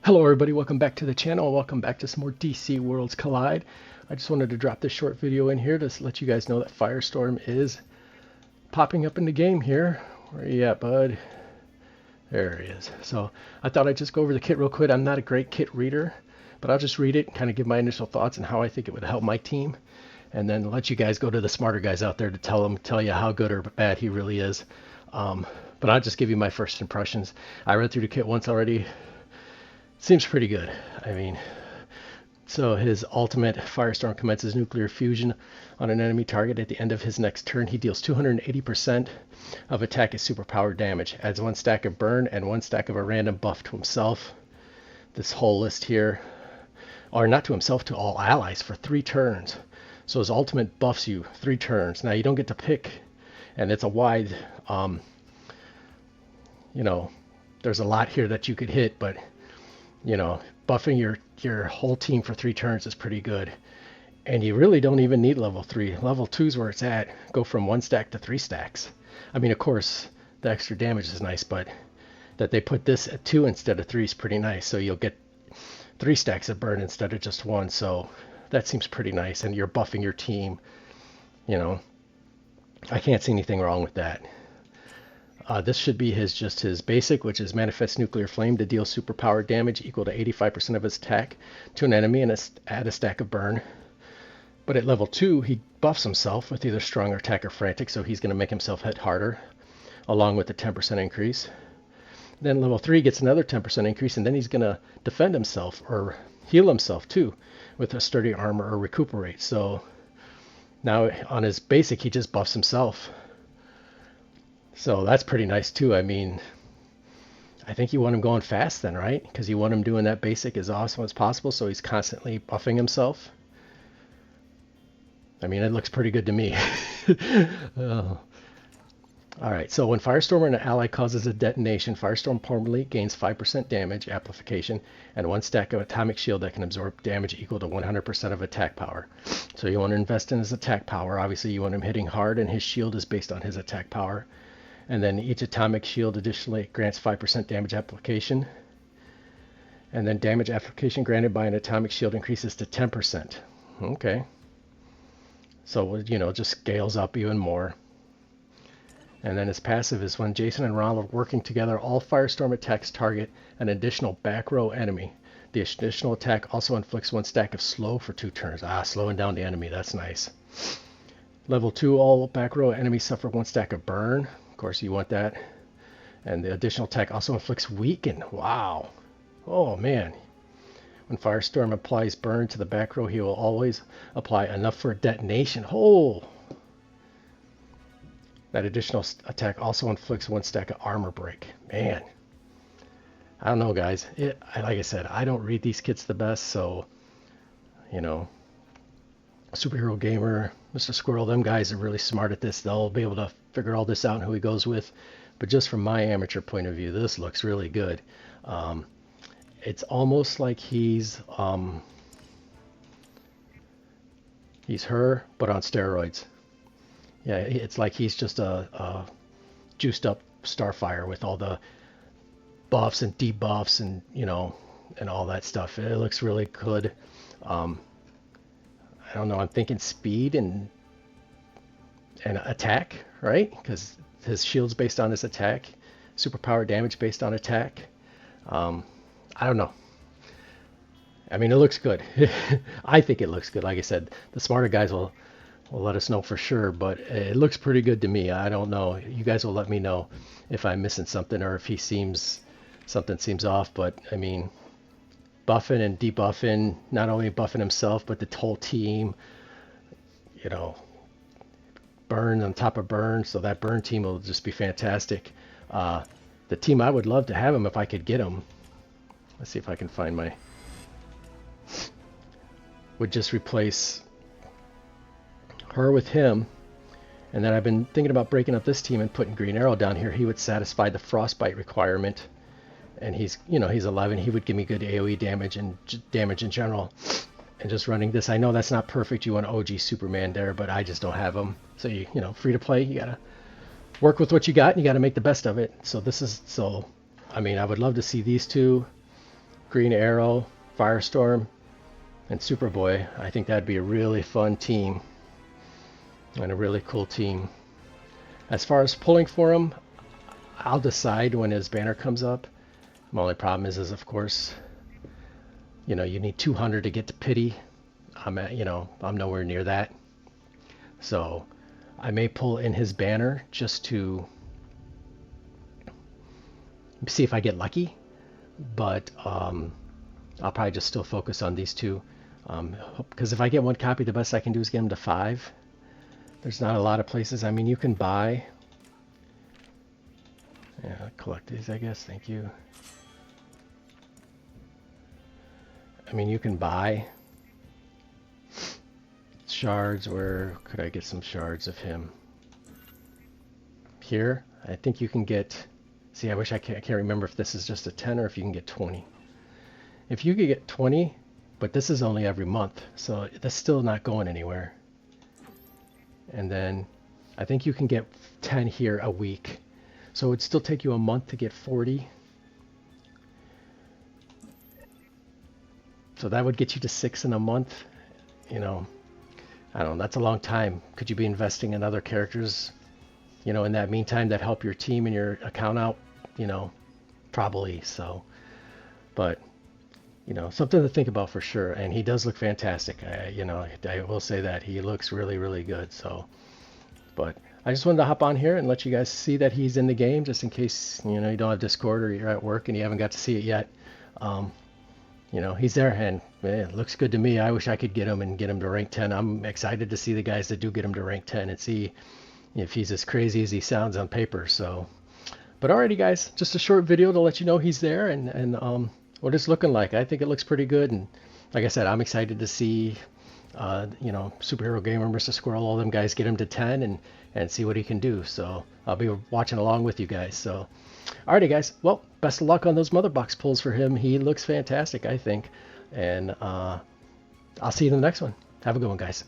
Hello everybody, welcome back to the channel, and welcome back to some more DC Worlds Collide. I just wanted to drop this short video in here to let you guys know that Firestorm is popping up in the game here. Where are you at, bud? There he is. So I thought I'd just go over the kit real quick. I'm not a great kit reader, but I'll just read it and kind of give my initial thoughts and how I think it would help my team, and then let you guys go to the smarter guys out there to tell you how good or bad he really is. But I'll just give you my first impressions. I read through the kit once already. Seems pretty good. I mean, so his ultimate, Firestorm, commences nuclear fusion on an enemy target. At the end of his next turn, he deals 280% of attack as superpower damage, adds 1 stack of burn and 1 stack of a random buff to himself. This whole list here, or not to himself, to all allies for 3 turns. So his ultimate buffs you 3 turns. Now you don't get to pick, and it's a wide, there's a lot here that you could hit, but buffing your whole team for 3 turns is pretty good. And you really don't even need level 3. Level 2 is where it's at. Go from 1 stack to 3 stacks. I mean, of course, the extra damage is nice, but that they put this at 2 instead of 3 is pretty nice. So you'll get 3 stacks of burn instead of just 1. So that seems pretty nice. And you're buffing your team. I can't see anything wrong with that. This should be just his basic, which is Manifest Nuclear Flame to deal superpower damage equal to 85% of his attack to an enemy and add a stack of burn. But at level 2, he buffs himself with either strong or attack or frantic, so he's going to make himself hit harder, along with the 10% increase. Then level 3 gets another 10% increase, and then he's going to defend himself or heal himself too with a sturdy armor or recuperate. So now on his basic, he just buffs himself. So that's pretty nice too. I mean, I think you want him going fast then, right? Because you want him doing that basic as awesome as possible, so he's constantly buffing himself. I mean, it looks pretty good to me. Alright, so when Firestorm or an ally causes a detonation, Firestorm permanently gains 5% damage amplification and 1 stack of atomic shield that can absorb damage equal to 100% of attack power. So you want to invest in his attack power. Obviously, you want him hitting hard, and his shield is based on his attack power. And then each atomic shield additionally grants 5% damage application. And then damage application granted by an atomic shield increases to 10%. Okay. So, just scales up even more. And then his passive is when Jason and Ron are working together, all Firestorm attacks target an additional back row enemy. The additional attack also inflicts 1 stack of slow for 2 turns. Slowing down the enemy. That's nice. Level 2, all back row enemies suffer 1 stack of burn. Of course, you want that. And the additional attack also inflicts weaken. Wow. Oh, man. When Firestorm applies burn to the back row, he will always apply enough for a detonation. Oh! That additional attack also inflicts 1 stack of armor break. Man. I don't know, guys. Like I said, I don't read these kits the best, so, Superhero Gamer, Mr. Squirrel, them guys are really smart at this. They'll be able to figure all this out and who he goes with. But just from my amateur point of view, this looks really good. It's almost like he's her, but on steroids. Yeah, it's like he's just a juiced up Starfire with all the buffs and debuffs and and all that stuff. It looks really good. I don't know, I'm thinking speed and attack, right? Because his shield's based on his attack, superpower damage based on attack. I don't know. I mean, it looks good. I think it looks good. Like I said, the smarter guys will let us know for sure, but it looks pretty good to me. I don't know. You guys will let me know if I'm missing something or if something seems off, but I mean, buffing and debuffing, not only buffing himself, but the whole team, burn on top of burn, so that burn team will just be fantastic. The team, I would love to have him if I could get him. Let's see if I can find would just replace her with him, and then I've been thinking about breaking up this team and putting Green Arrow down here. He would satisfy the frostbite requirement. And he's 11. He would give me good AoE damage and damage in general. And just running this, I know that's not perfect. You want OG Superman there, but I just don't have him. So free to play. You gotta work with what you got, and you gotta make the best of it. So I mean, I would love to see these two Green Arrow, Firestorm, and Superboy. I think that'd be a really fun team and a really cool team. As far as pulling for him, I'll decide when his banner comes up. My only problem is of course, you need 200 to get to pity. I'm nowhere near that. So I may pull in his banner just to see if I get lucky, but I'll probably just still focus on these two, because if I get one copy, the best I can do is get him to 5. There's not a lot of places. I mean, you can buy. Yeah, collect these, I guess. Thank you. I mean, you can buy shards. Where could I get some shards of him? Here, I think you can get. See, I wish I can't remember if this is just a 10 or if you can get 20. If you could get 20, but this is only every month, so that's still not going anywhere. And then I think you can get 10 here a week. So it would still take you a month to get 40. So that would get you to 6 in a month. I don't know, that's a long time. Could you be investing in other characters, in that meantime that help your team and your account out? Probably so. But, something to think about for sure. And he does look fantastic. I will say that he looks really, really good. So, but I just wanted to hop on here and let you guys see that he's in the game, just in case, you don't have Discord or you're at work and you haven't got to see it yet. He's there, and it looks good to me. I wish I could get him to rank 10. I'm excited to see the guys that do get him to rank 10 and see if he's as crazy as he sounds on paper. So, but alrighty guys, just a short video to let you know he's there and what it's looking like. I think it looks pretty good, and like I said, I'm excited to see Superhero Gamer, Mr. Squirrel, all them guys get him to 10 and see what he can do. So I'll be watching along with you guys. So alrighty guys, well, best of luck on those mother box pulls for him. He looks fantastic, I think, and I'll see you in the next one. Have a good one, guys.